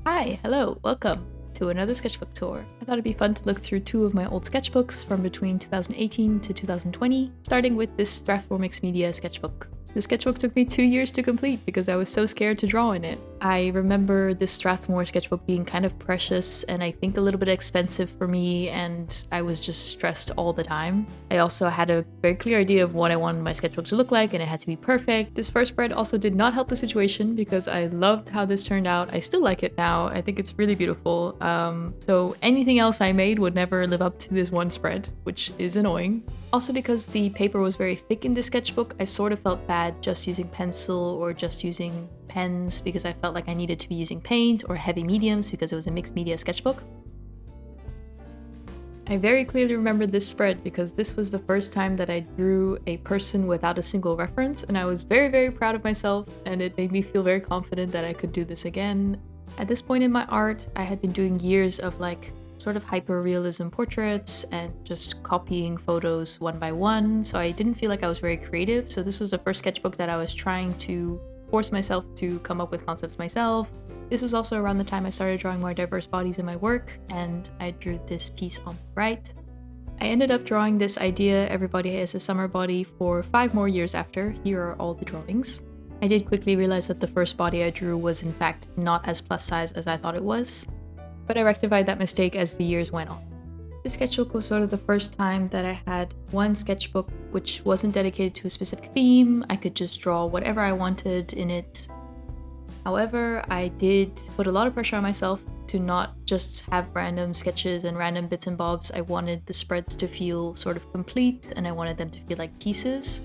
Hi, hello, welcome to another sketchbook tour. I thought it'd be fun to look through two of my old sketchbooks from between 2018 to 2020, starting with this Strathmore Mixed Media sketchbook. The sketchbook took me 2 years to complete because I was so scared to draw in it. I remember this Strathmore sketchbook being kind of precious and I think a little bit expensive for me, and I was just stressed all the time. I also had a very clear idea of what I wanted my sketchbook to look like and it had to be perfect. This first spread also did not help the situation because I loved how this turned out. I still like it now. I think it's really beautiful. So anything else I made would never live up to this one spread, which is annoying. Also, because the paper was very thick in this sketchbook, I sort of felt bad just using pencil or just using pens because I felt like I needed to be using paint or heavy mediums because it was a mixed media sketchbook. I very clearly remember this spread because this was the first time that I drew a person without a single reference, and I was very, very proud of myself, and it made me feel very confident that I could do this again. At this point in my art, I had been doing years of sort of hyper-realism portraits and just copying photos one by one, so I didn't feel like I was very creative. So this was the first sketchbook that I was trying to force myself to come up with concepts myself. This was also around the time I started drawing more diverse bodies in my work, and I drew this piece on the right. I ended up drawing this idea, everybody has a summer body, for 5 more years after. Here are all the drawings. I did quickly realize that the first body I drew was in fact not as plus size as I thought it was, but I rectified that mistake as the years went on. This sketchbook was sort of the first time that I had one sketchbook which wasn't dedicated to a specific theme. I could just draw whatever I wanted in it. However, I did put a lot of pressure on myself to not just have random sketches and random bits and bobs. I wanted the spreads to feel sort of complete, and I wanted them to feel like pieces.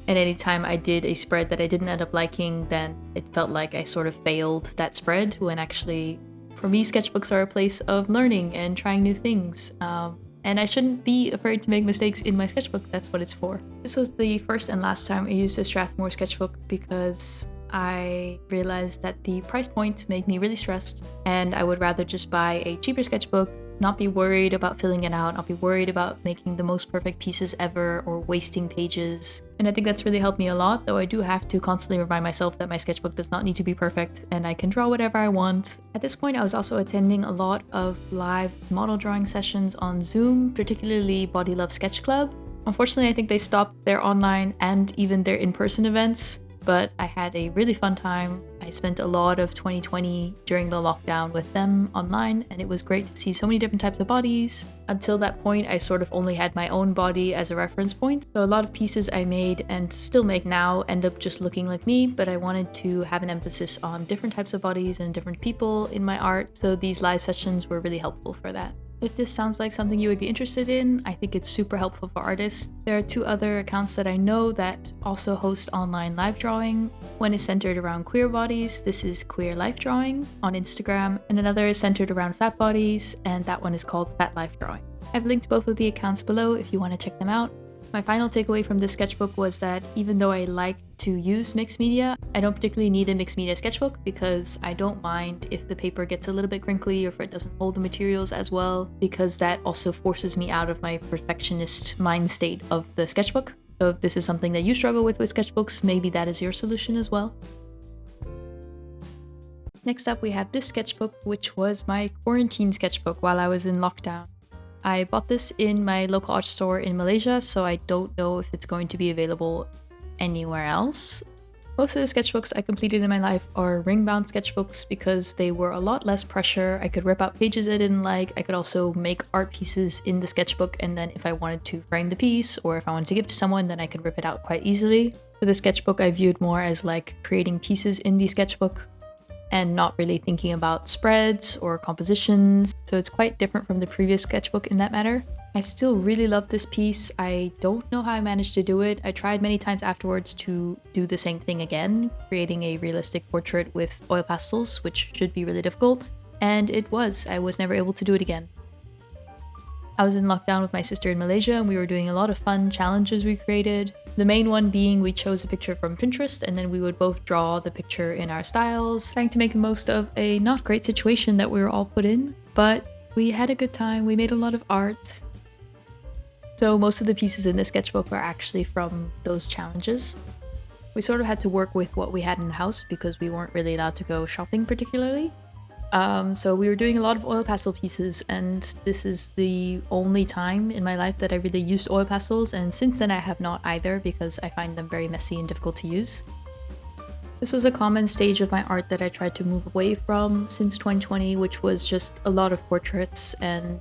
And anytime I did a spread that I didn't end up liking, then it felt like I sort of failed that spread, when actually, for me, sketchbooks are a place of learning and trying new things. And I shouldn't be afraid to make mistakes in my sketchbook. That's what it's for. This was the first and last time I used a Strathmore sketchbook because I realized that the price point made me really stressed, and I would rather just buy a cheaper sketchbook, not be worried about filling it out, not be worried about making the most perfect pieces ever or wasting pages. And I think that's really helped me a lot, though I do have to constantly remind myself that my sketchbook does not need to be perfect and I can draw whatever I want. At this point, I was also attending a lot of live model drawing sessions on Zoom, particularly Body Love Sketch Club. Unfortunately, I think they stopped their online and even their in-person events, but I had a really fun time. I spent a lot of 2020 during the lockdown with them online, and it was great to see so many different types of bodies. Until that point, I sort of only had my own body as a reference point, so a lot of pieces I made and still make now end up just looking like me, but I wanted to have an emphasis on different types of bodies and different people in my art, so these live sessions were really helpful for that. If this sounds like something you would be interested in, I think it's super helpful for artists. There are 2 other accounts that I know that also host online live drawing. One is centered around queer bodies. This is Queer Life Drawing on Instagram, and another is centered around fat bodies, and that one is called Fat Life Drawing. I've linked both of the accounts below if you want to check them out. My final takeaway from this sketchbook was that even though I like to use mixed media, I don't particularly need a mixed media sketchbook because I don't mind if the paper gets a little bit crinkly or if it doesn't hold the materials as well, because that also forces me out of my perfectionist mind state of the sketchbook. So if this is something that you struggle with sketchbooks, maybe that is your solution as well. Next up, we have this sketchbook, which was my quarantine sketchbook while I was in lockdown. I bought this in my local art store in Malaysia, so I don't know if it's going to be available anywhere else. Most of the sketchbooks I completed in my life are ring-bound sketchbooks because they were a lot less pressure. I could rip out pages I didn't like. I could also make art pieces in the sketchbook, and then if I wanted to frame the piece or if I wanted to give to someone, then I could rip it out quite easily. For the sketchbook, I viewed more as like creating pieces in the sketchbook and not really thinking about spreads or compositions, so it's quite different from the previous sketchbook in that matter. I still really love this piece. I don't know how I managed to do it. I tried many times afterwards to do the same thing again, creating a realistic portrait with oil pastels, which should be really difficult, and it was. I was never able to do it again. I was in lockdown with my sister in Malaysia, and we were doing a lot of fun challenges we created. The main one being we chose a picture from Pinterest, and then we would both draw the picture in our styles, trying to make the most of a not great situation that we were all put in. But we had a good time, we made a lot of art. So most of the pieces in this sketchbook are actually from those challenges. We sort of had to work with what we had in the house because we weren't really allowed to go shopping particularly. So we were doing a lot of oil pastel pieces, and this is the only time in my life that I really used oil pastels, and since then I have not either because I find them very messy and difficult to use. This was a common stage of my art that I tried to move away from since 2020, which was just a lot of portraits and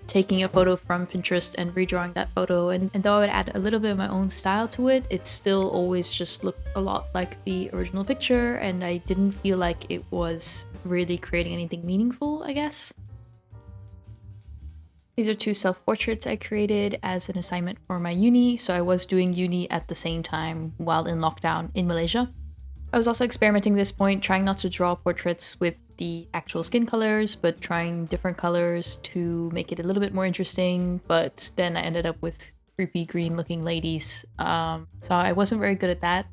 taking a photo from Pinterest and redrawing that photo, and though I would add a little bit of my own style to it, it still always just looked a lot like the original picture, and I didn't feel like it was really creating anything meaningful, I guess. These are 2 self-portraits I created as an assignment for my uni, so I was doing uni at the same time while in lockdown in Malaysia. I was also experimenting at this point, trying not to draw portraits with the actual skin colors, but trying different colors to make it a little bit more interesting, but then I ended up with creepy green looking ladies, so I wasn't very good at that.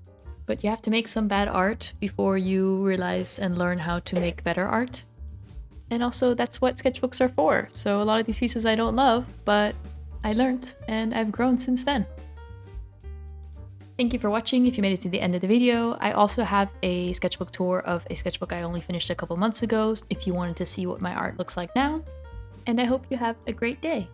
But you have to make some bad art before you realize and learn how to make better art. And also that's what sketchbooks are for, so a lot of these pieces I don't love, but I learned and I've grown since then. Thank you for watching if you made it to the end of the video. I also have a sketchbook tour of a sketchbook I only finished a couple months ago if you wanted to see what my art looks like now. And I hope you have a great day.